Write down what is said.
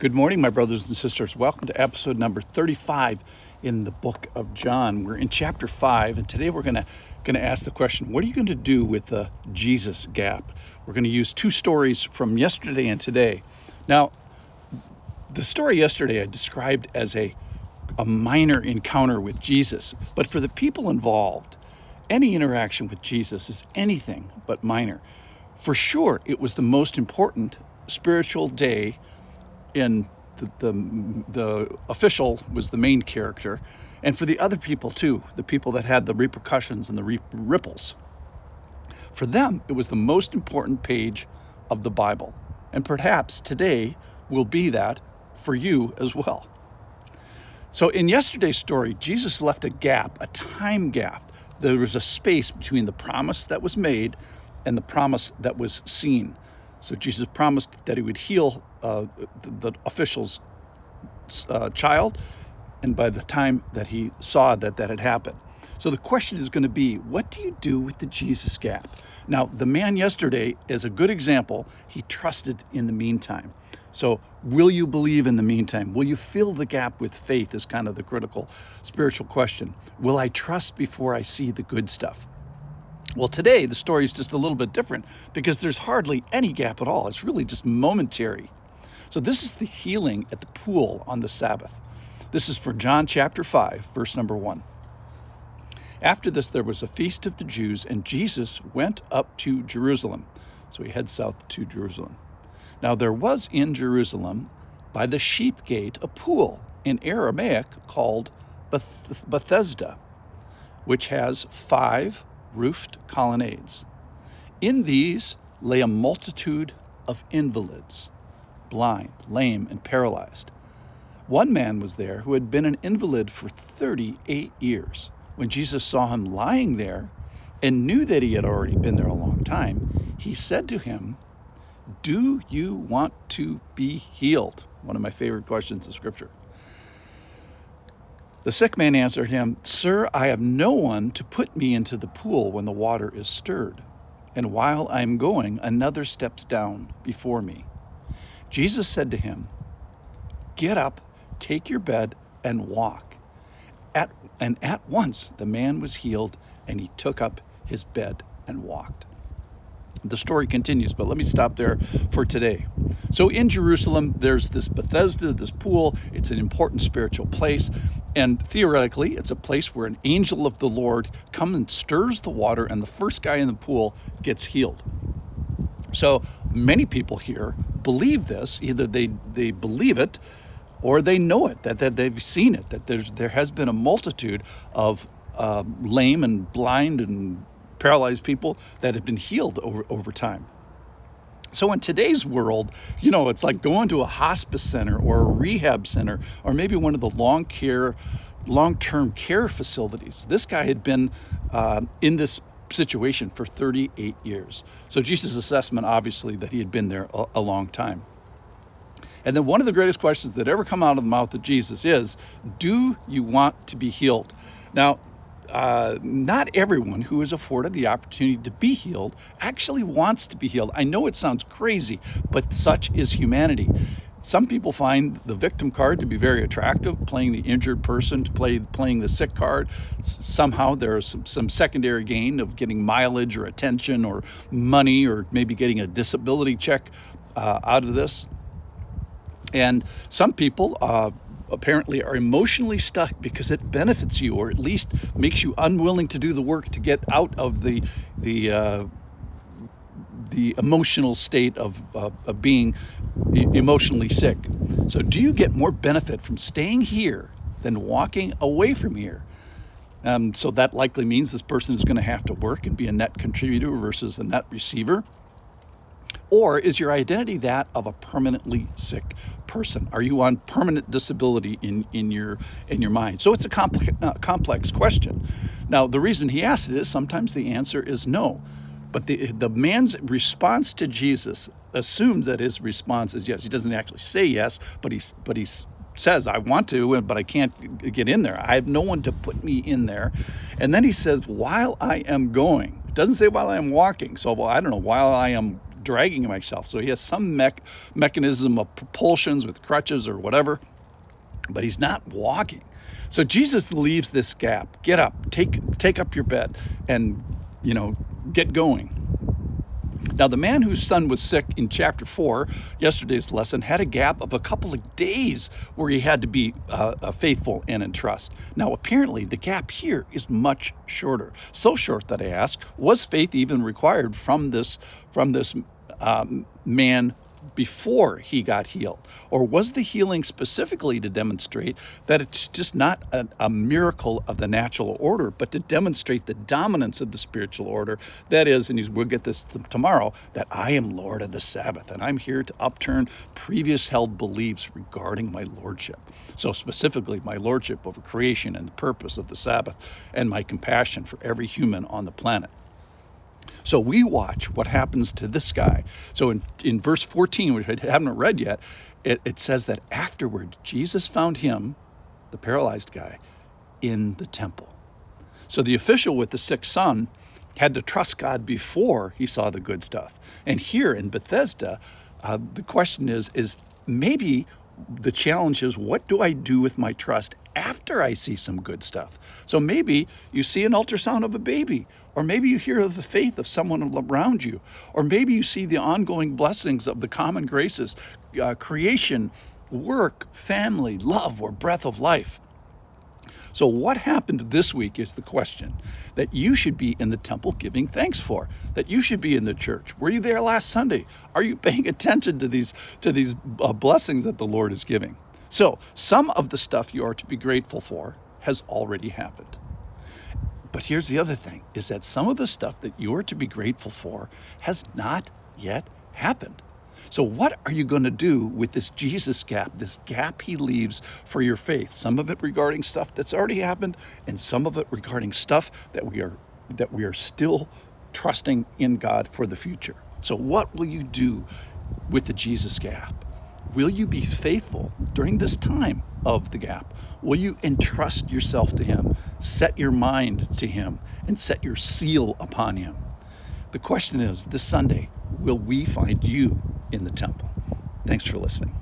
Good morning, my brothers and sisters. Welcome to episode number 35 in the book of John. We're in chapter 5, and today we're going to ask the question, what are you going to do with the Jesus gap? We're going to use two stories from yesterday and today. Now, the story yesterday I described as a minor encounter with Jesus, but for the people involved, any interaction with Jesus is anything but minor. For sure, it was the most important spiritual day. And the official was the main character, and for the other people too, the people that had the repercussions and the ripples, for them it was the most important page of the Bible, and perhaps today will be that for you as well. So in yesterday's story, Jesus left a gap, a time gap. There was a space between the promise that was made and the promise that was seen. So Jesus promised that he would heal the official's child, and by the time that he saw that had happened. So the question is going to be, what do you do with the Jesus gap? Now, the man yesterday is a good example. He trusted in the meantime. So will you believe in the meantime? Will you fill the gap with faith is kind of the critical spiritual question. Will I trust before I see the good stuff? Well, today the story is just a little bit different because there's hardly any gap at all. It's really just momentary. So this is the healing at the pool on the Sabbath. This is for John chapter 5, verse number 1. After this, there was a feast of the Jews, and Jesus went up to Jerusalem. So he heads south to Jerusalem. Now there was in Jerusalem by the sheep gate a pool in Aramaic called Bethesda, which has 5 roofed colonnades. In these lay a multitude of invalids, blind, lame, and paralyzed. One man was there who had been an invalid for 38 years. When Jesus saw him lying there and knew that he had already been there a long time, he said to him, "Do you want to be healed?" One of my favorite questions of Scripture. The sick man answered him, "Sir, I have no one to put me into the pool when the water is stirred, and while I am going, another steps down before me." Jesus said to him, "Get up, take your bed, and walk." And at once the man was healed, and he took up his bed and walked. The story continues, but let me stop there for today. So in Jerusalem, there's this Bethesda, this pool. It's an important spiritual place. And theoretically, it's a place where an angel of the Lord comes and stirs the water, and the first guy in the pool gets healed. So many people here believe this. Either they believe it or they know it, that they've seen it, that there has been a multitude of lame and blind and paralyzed people that have been healed over time. So in today's world, it's like going to a hospice center or a rehab center or maybe one of the long-term care facilities. This guy had been in this situation for 38 years. So Jesus' assessment, obviously, that he had been there a long time. And then one of the greatest questions that ever come out of the mouth of Jesus is, do you want to be healed? Now, not everyone who is afforded the opportunity to be healed actually wants to be healed. I know it sounds crazy, but such is humanity. Some people find the victim card to be very attractive, playing the injured person, playing the sick card. Somehow there is some secondary gain of getting mileage or attention or money or maybe getting a disability check out of this. And some people apparently are emotionally stuck because it benefits you, or at least makes you unwilling to do the work to get out of the emotional state of being emotionally sick. So do you get more benefit from staying here than walking away from here? So that likely means this person is going to have to work and be a net contributor versus a net receiver. Or is your identity that of a permanently sick person? Are you on permanent disability in your mind? So it's a complex question. Now, the reason he asked it is sometimes the answer is no. But the man's response to Jesus assumes that his response is yes. He doesn't actually say yes, but he says, I want to, but I can't get in there. I have no one to put me in there. And then he says, while I am going. It doesn't say while I am walking. So, well, I don't know, while I am dragging himself. So he has some mechanism of propulsions with crutches or whatever, but he's not walking. So Jesus leaves this gap. Get up, take up your bed, and get going. Now, the man whose son was sick in chapter 4, yesterday's lesson, had a gap of a couple of days where he had to be faithful and in trust. Now, apparently, the gap here is much shorter. So short that I ask, was faith even required from this man before he got healed? Or was the healing specifically to demonstrate that it's just not a miracle of the natural order, but to demonstrate the dominance of the spiritual order? That is, and we'll get this tomorrow, that I am Lord of the Sabbath, and I'm here to upturn previous held beliefs regarding my lordship. So specifically, my lordship over creation and the purpose of the Sabbath, and my compassion for every human on the planet. So we watch what happens to this guy. So in verse 14, which I haven't read yet, it says that afterward, Jesus found him, the paralyzed guy, in the temple. So the official with the sick son had to trust God before he saw the good stuff. And here in Bethesda, the question is maybe the challenge is, what do I do with my trust after I see some good stuff? So maybe you see an ultrasound of a baby, or maybe you hear of the faith of someone around you, or maybe you see the ongoing blessings of the common graces, creation, work, family, love, or breath of life. So what happened this week is the question that you should be in the temple giving thanks for, that you should be in the church. Were you there last Sunday? Are you paying attention to these blessings that the Lord is giving? So some of the stuff you are to be grateful for has already happened. But here's the other thing, is that some of the stuff that you are to be grateful for has not yet happened. So what are you going to do with this Jesus gap, this gap he leaves for your faith? Some of it regarding stuff that's already happened, and some of it regarding stuff that we are still trusting in God for the future. So what will you do with the Jesus gap? Will you be faithful during this time of the gap? Will you entrust yourself to him, set your mind to him, and set your seal upon him? The question is, this Sunday, will we find you in the temple? Thanks for listening.